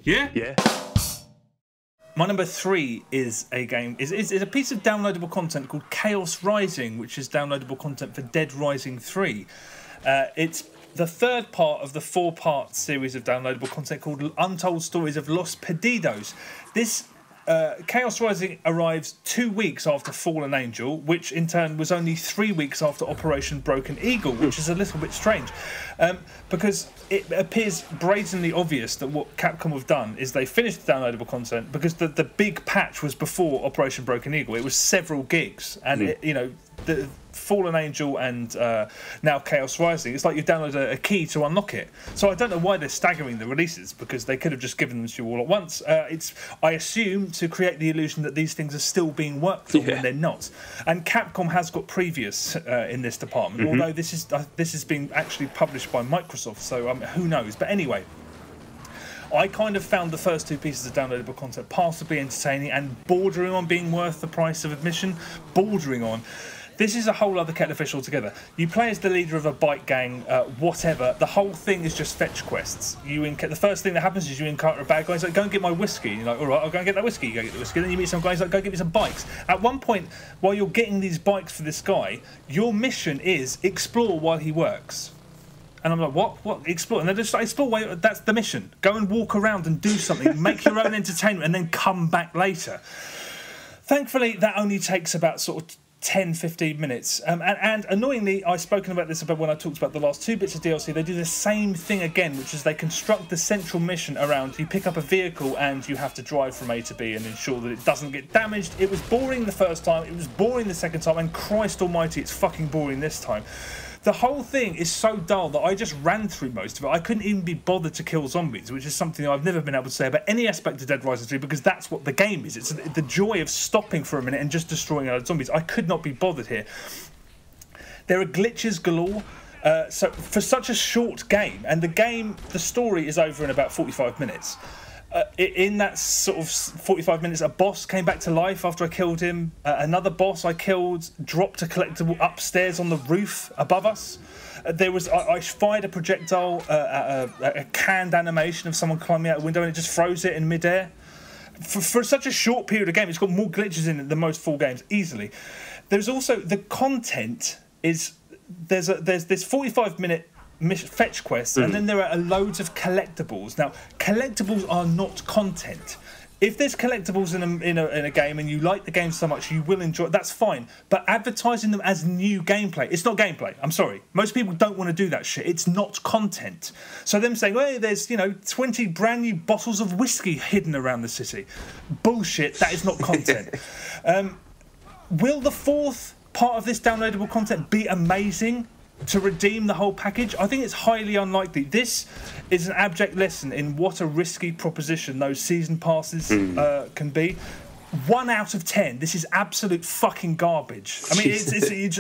Yeah? Yeah. My number 3 is a game. Is a piece of downloadable content called Chaos Rising, which is downloadable content for Dead Rising 3. It's the third part of the 4-part series of downloadable content called Untold Stories of Los Perdidos. This Chaos Rising arrives 2 weeks after Fallen Angel, which in turn was only 3 weeks after Operation Broken Eagle, which is a little bit strange, because it appears brazenly obvious that what Capcom have done is they finished the downloadable content, because the big patch was before Operation Broken Eagle. It was several gigs, and the Fallen Angel and now Chaos Rising, it's like you download a key to unlock it. So I don't know why they're staggering the releases, because they could have just given them to you all at once. It's, I assume, to create the illusion that these things are still being worked on when they're not. And Capcom has got previous in this department, although this is being actually published by Microsoft, so who knows. But anyway, I kind of found the first 2 pieces of downloadable content passably entertaining and bordering on being worth the price of admission. Bordering on. This is a whole other kettle of fish altogether. You play as the leader of a bike gang, whatever. The whole thing is just fetch quests. The first thing that happens is you encounter a bad guy. He's like, go and get my whiskey. And you're like, all right, I'll go and get that whiskey. You go get the whiskey. Then you meet some guys like, go get me some bikes. At one point, while you're getting these bikes for this guy, your mission is explore while he works. And I'm like, what? Explore? And they're just like, explore. That's the mission. Go and walk around and do something. Make your own entertainment and then come back later. Thankfully, that only takes about sort of 10-15 minutes, and annoyingly, I've spoken about this when I talked about the last 2 bits of DLC. They do the same thing again, which is they construct the central mission around you pick up a vehicle and you have to drive from A to B and ensure that it doesn't get damaged. It was boring the first time, it was boring the second time, and Christ almighty, it's fucking boring this time. The whole thing is so dull that I just ran through most of it. I couldn't even be bothered to kill zombies, which is something I've never been able to say about any aspect of Dead Rising 3, because that's what the game is. It's the joy of stopping for a minute and just destroying other zombies. I could not be bothered here. There are glitches galore. So for such a short game, and the story is over in about 45 minutes. In that sort of 45 minutes, a boss came back to life after I killed him. Another boss I killed dropped a collectible upstairs on the roof above us. I fired a projectile, a canned animation of someone climbing out a window, and it just froze it in midair. For such a short period of game, it's got more glitches in it than most full games, easily. There's also the content is there's this 45-minute fetch quests, and then there are loads of collectibles. Now, collectibles are not content. If there's collectibles in a game and you like the game so much you will enjoy it, that's fine. But advertising them as new gameplay, it's not gameplay. I'm sorry. Most people don't want to do that shit. It's not content. So them saying, hey, there's 20 brand new bottles of whiskey hidden around the city. Bullshit. That is not content. Will the 4th part of this downloadable content be amazing to redeem the whole package? I think it's highly unlikely. This is an abject lesson in what a risky proposition those season passes can be. 1 out of 10. This is absolute fucking garbage. I mean,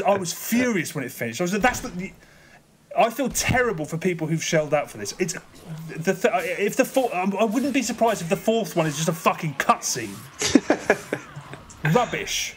I was furious when it finished. I feel terrible for people who've shelled out for this. I wouldn't be surprised if the 4th one is just a fucking cutscene. Rubbish.